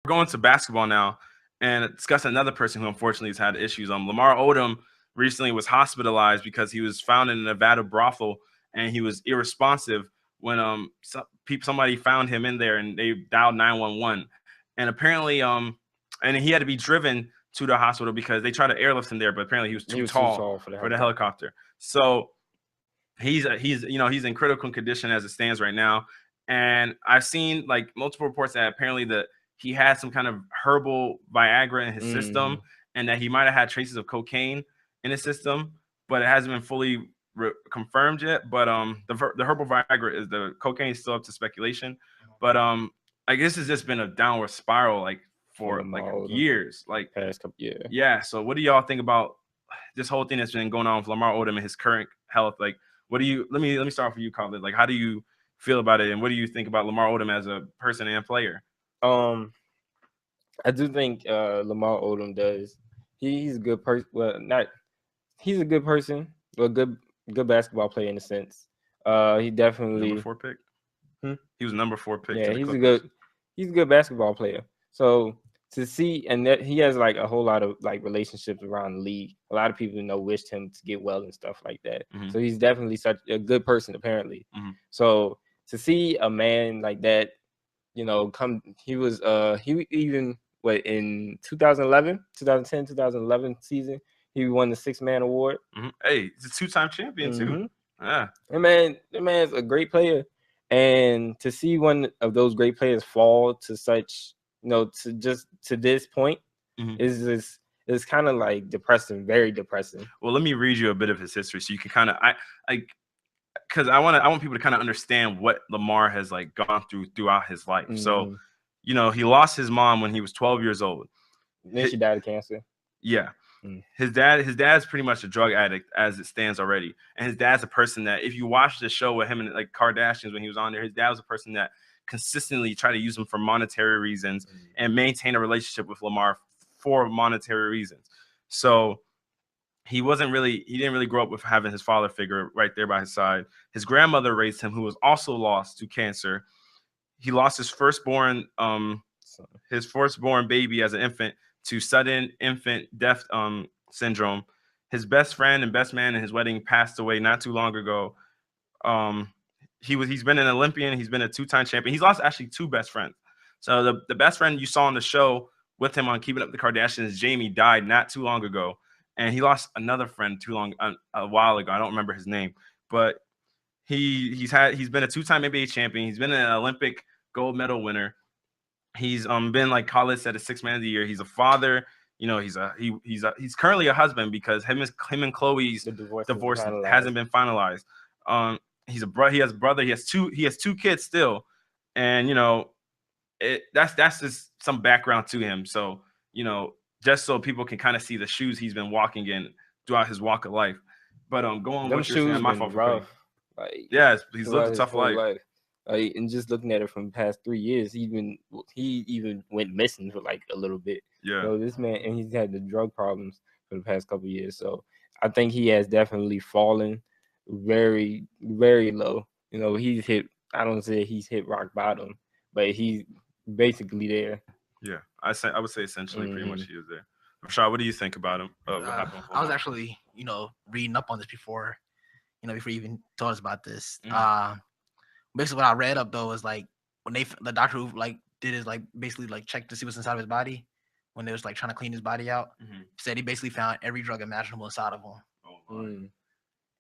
going to basketball now and discuss another person who unfortunately has had issues. Lamar Odom recently was hospitalized because he was found in a Nevada brothel and he was irresponsive when somebody found him in there and they dialed 911. And apparently and he had to be driven to the hospital because they tried to airlift him there, but apparently he was He too was too tall tall for for the helicopter. So he's in critical condition as it stands right now. And I've seen like multiple reports that apparently that he had some kind of herbal Viagra in his system, and that he might have had traces of cocaine in his system, but it hasn't been fully confirmed yet. But the herbal Viagra is the cocaine is still up to speculation. But I guess it's just been a downward spiral like for like years. Like past couple years. Yeah. So what do y'all think about this whole thing that's been going on with Lamar Odom and his current health? Like, what do you? Let me start off with you, Colin. Like, how do you feel about it, and what do you think about Lamar Odom as a person and player? I do think Lamar Odom does. He's a good person. Well, not he's a good person, but good basketball player in a sense. He definitely number 4 pick. He was number 4 pick. Yeah, he's a good basketball player. So to see, and that he has like a whole lot of like relationships around the league. A lot of people wished him to get well and stuff like that. Mm-hmm. So he's definitely such a good person, apparently. Mm-hmm. So to see a man like that, he was he even in 2011, 2010, 2011 season, he won the 6-man award. Mm-hmm. Hey, he's a 2-time champion too. Yeah, that man's a great player, and to see one of those great players fall to such, to this point, is kind of like depressing, very depressing. Well, let me read you a bit of his history so you can kind of because I want people to kind of understand what Lamar has like gone throughout his life. So, he lost his mom when he was 12 years old. Then she died of cancer. Yeah. His dad's pretty much a drug addict as it stands already. And his dad's a person that, if you watch the show with him and like Kardashians when he was on there, his dad was a person that consistently tried to use him for monetary reasons and maintain a relationship with Lamar for monetary reasons. So he didn't really grow up with having his father figure right there by his side. His grandmother raised him, who was also lost to cancer. He lost his firstborn baby as an infant to sudden infant death syndrome. His best friend and best man in his wedding passed away not too long ago. He's been an Olympian. He's been a 2-time champion. He's lost actually 2 best friends. So the best friend you saw on the show with him on Keeping Up with the Kardashians, Jamie, died not too long ago. And he lost another friend a while ago. I don't remember his name, but he's been a 2-time NBA champion. He's been an Olympic gold medal winner. He's been like Colin said, a 6-man of the year. He's a father. He's currently a husband because him and Chloe's divorce hasn't been finalized. He has a brother. He has two kids still, and that's just some background to him. So just so people can kind of see the shoes he's been walking in throughout his walk of life. But go on. Them shoes saying. My been rough. He's lived a tough life. And just looking at it from the past 3 years, he even went missing for like a little bit. Yeah. So this man, and he's had the drug problems for the past couple of years. So I think he has definitely fallen very, very low. He's hit. I don't say he's hit rock bottom, but he's basically there. Yeah, I would say essentially pretty much he was there. Rashad, what do you think about him? What happened? I was actually, reading up on this before you even told us about this. Basically what I read up though is like when the doctor who like did is like basically like checked to see what's inside of his body when they was like trying to clean his body out. Said he basically found every drug imaginable inside of him.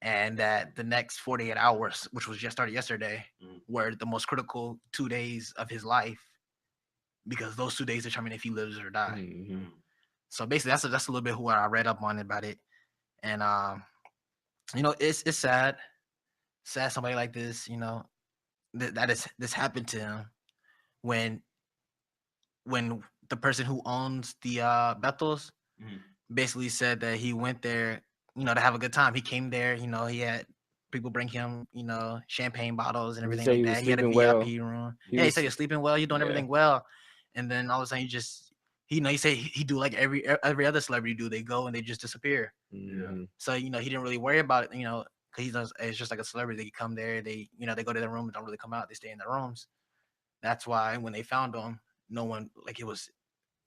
And that the next 48 hours, which was just started yesterday, were the most critical 2 days of his life, because those 2 days determine if he lives or dies. So basically that's a little bit what I read up on about it. And it's sad somebody like this, this happened to him when the person who owns the Bethels basically said that he went there, to have a good time. He came there, he had people bring him, champagne bottles and everything like that. He had a VIP room. He said you're sleeping well, you're doing everything well. And then all of a sudden he said he do like every other celebrity do. They go and they just disappear. So, he didn't really worry about it, because it's just like a celebrity. They come there, they go to their room and don't really come out. They stay in their rooms. That's why when they found him, no one like it was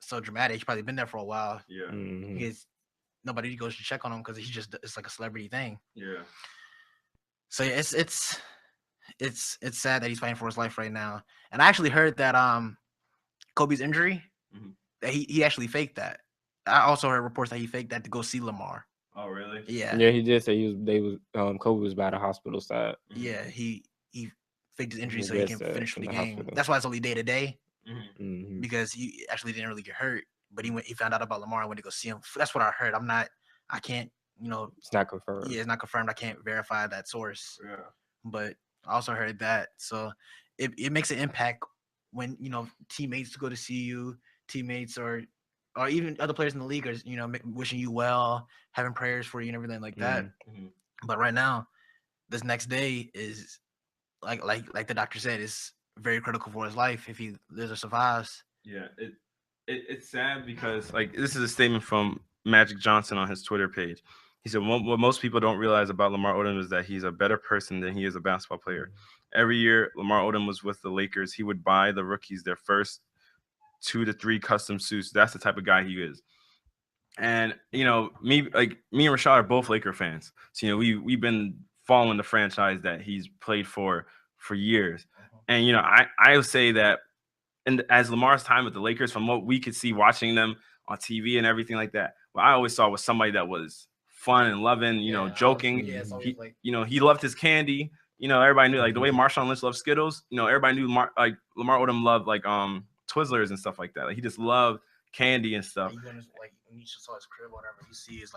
so dramatic. He's probably been there for a while. Yeah. Because nobody goes to check on him because it's like a celebrity thing. Yeah. So yeah, it's sad that he's fighting for his life right now. And I actually heard that Kobe's injury that he actually faked that. I also heard reports that he faked that to go see Lamar. Oh really? Yeah. Yeah, he did say Kobe was by the hospital side. Yeah, he faked his injury He so he gets, can finish the game. hospital. That's why it's only day to day Mm-hmm. because he actually didn't really get hurt. But he found out about Lamar and went to go see him. That's what I heard. I can't, it's not confirmed. Yeah, it's not confirmed. I can't verify that source. Yeah. But I also heard that. So it makes an impact when, teammates go to see you, teammates or even other players in the league are, wishing you well, having prayers for you and everything like that. Mm-hmm. But right now, this next day is like the doctor said, is very critical for his life if he lives or survives. Yeah, it's sad because like this is a statement from Magic Johnson on his Twitter page. He said, what most people don't realize about Lamar Odom is that he's a better person than he is a basketball player. Every year Lamar Odom was with the Lakers, he would buy the rookies their first 2 to 3 custom suits. That's the type of guy he is. And me and Rashad are both Laker fans. So we've been following the franchise that he's played for years. And I would say that, and as Lamar's time with the Lakers, from what we could see watching them on TV and everything like that, what I always saw was somebody that was fun and loving, joking. He loved his candy. Everybody knew, like the way Marshawn Lynch loved Skittles. Everybody knew Lamar Odom loved like Twizzlers and stuff like that. Like he just loved candy and stuff. When you saw his crib, whatever, you see his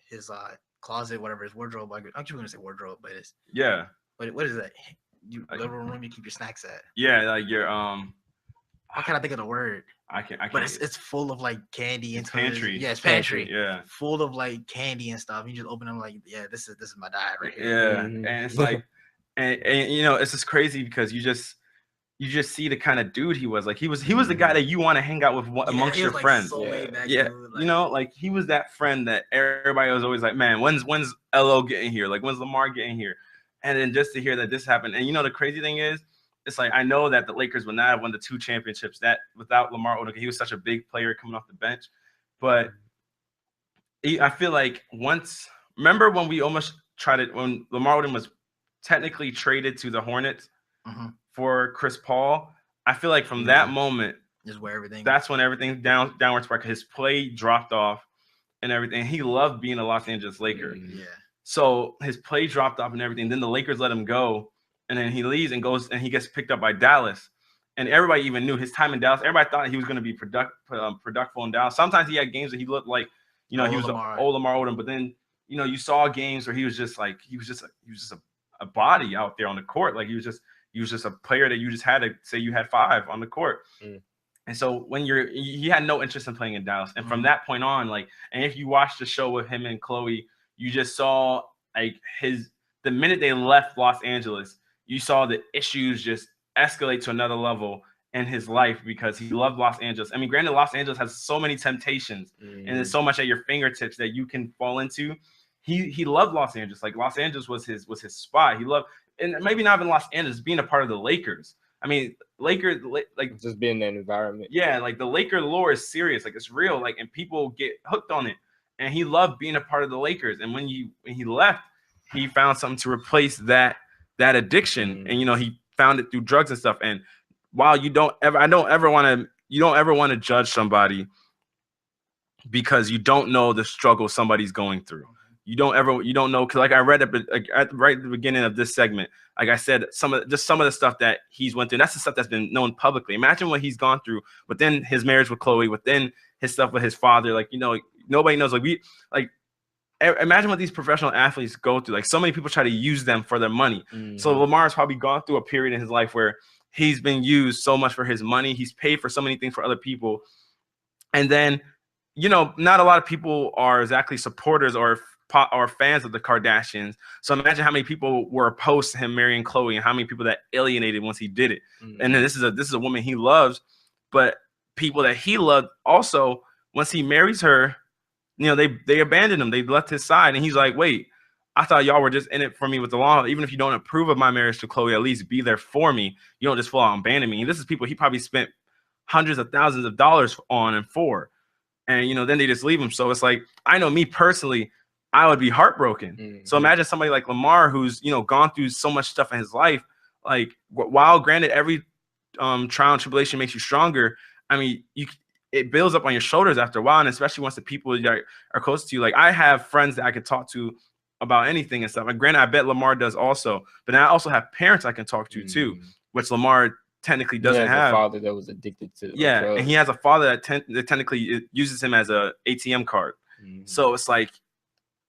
his closet, whatever, his wardrobe. Like I'm just gonna say wardrobe, but it's But what is that? Living room you keep your snacks at. Yeah, like your Why can't I think of the word? I can't. But it's full of like candy and pantry. Yeah, it's pantry. Yeah, full of like candy and stuff. You just open them like, yeah, this is my diet right here. Yeah, and it's like, and it's just crazy because you just see the kind of dude he was. Like he was the guy that you want to hang out with amongst your friends. So yeah, dude, like he was that friend that everybody was always like, man, when's LO getting here? Like when's Lamar getting here? And then just to hear that this happened, and the crazy thing is, it's like I know that the Lakers would not have won the 2 championships that without Lamar Odom. He was such a big player coming off the bench, but I feel like remember when we almost tried it when Lamar Odom was technically traded to the Hornets for Chris Paul. I feel like from that moment is where that's when everything downward spark. His play dropped off and everything. He loved being a Los Angeles Laker. Yeah. So his play dropped off and everything. Then the Lakers let him go. And then he leaves and goes and he gets picked up by Dallas. And everybody even knew his time in Dallas. Everybody thought he was going to be productive in Dallas. Sometimes he had games that he looked like, he was an old Lamar Odom. But then, you saw games where he was just a body out there on the court. Like he was just a player that you just had to say you had 5 on the court. And so when he had no interest in playing in Dallas. And from that point on, and if you watch the show with him and Chloe, you just saw the minute they left Los Angeles, you saw the issues just escalate to another level in his life because he loved Los Angeles. I mean, granted, Los Angeles has so many temptations and there's so much at your fingertips that you can fall into. He loved Los Angeles. Like Los Angeles was his spot. He loved, and maybe not even Los Angeles, being a part of the Lakers. I mean, Lakers, like just being in that environment. Yeah, like the Laker lore is serious. Like it's real. Like, and people get hooked on it. And he loved being a part of the Lakers. And when he left, he found something to replace that addiction. And he found it through drugs and stuff. And while you don't ever want to judge somebody because you don't know the struggle somebody's going through. You don't know, because like I read right at the beginning of this segment, like I said, some of the stuff that he's went through. That's the stuff that's been known publicly. Imagine what he's gone through within his marriage with Chloe, within his stuff with his father. Like, nobody knows. Imagine what these professional athletes go through. Like so many people try to use them for their money. So Lamar's probably gone through a period in his life where he's been used so much for his money. He's paid for so many things for other people. And then, not a lot of people are exactly supporters or fans of the Kardashians. So imagine how many people were opposed to him marrying Chloe and how many people that alienated once he did it. And then this is a woman he loves, but people that he loved also, once he marries her, they abandoned him. They left his side. And he's like, wait, I thought y'all were just in it for me with the law. Even if you don't approve of my marriage to Chloe, at least be there for me. You don't just full out abandon me. And this is people he probably spent hundreds of thousands of dollars on and for. And, you know, then they just leave him. So it's like, I know me personally, I would be heartbroken. Mm-hmm. So imagine somebody like Lamar, who's, you know, gone through so much stuff in his life. Like, while granted, every trial and tribulation makes you stronger, I mean, it builds up on your shoulders after a while. And especially once the people that are close to you, like I have friends that I could talk to about anything and stuff. And granted, I bet Lamar does also. But then I also have parents I can talk to too, which Lamar technically doesn't have. A father that was addicted to drugs. And he has a father that technically uses him as a ATM card. So it's like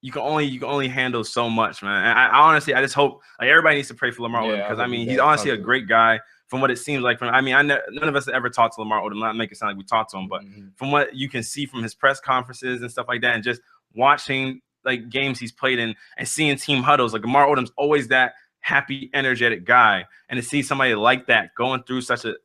you can only handle so much, man. And I honestly, I just hope like everybody needs to pray for Lamar Odom, because I mean he's honestly a great guy. From what it seems like, none of us ever talked to Lamar Odom. Not make it sound like we talked to him, but from what you can see from his press conferences and stuff like that, and just watching like games he's played in and seeing team huddles, like Lamar Odom's always that happy, energetic guy. And to see somebody like that going through such a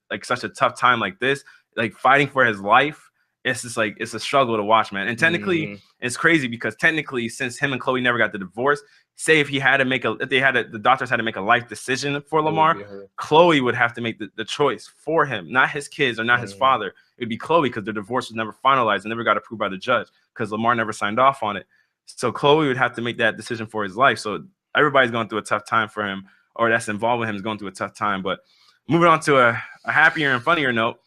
tough time like this, like fighting for his life, it's just like it's a struggle to watch, man. And technically, it's crazy because technically, since him and Chloe never got the divorce, say if the doctors had to make a life decision for Lamar, Chloe would have to make the choice for him, not his kids or not his father. It would be Chloe, because the divorce was never finalized and never got approved by the judge because Lamar never signed off on it. So Chloe would have to make that decision for his life. So everybody's going through a tough time for him, or that's involved with him is going through a tough time. But moving on to a happier and funnier note.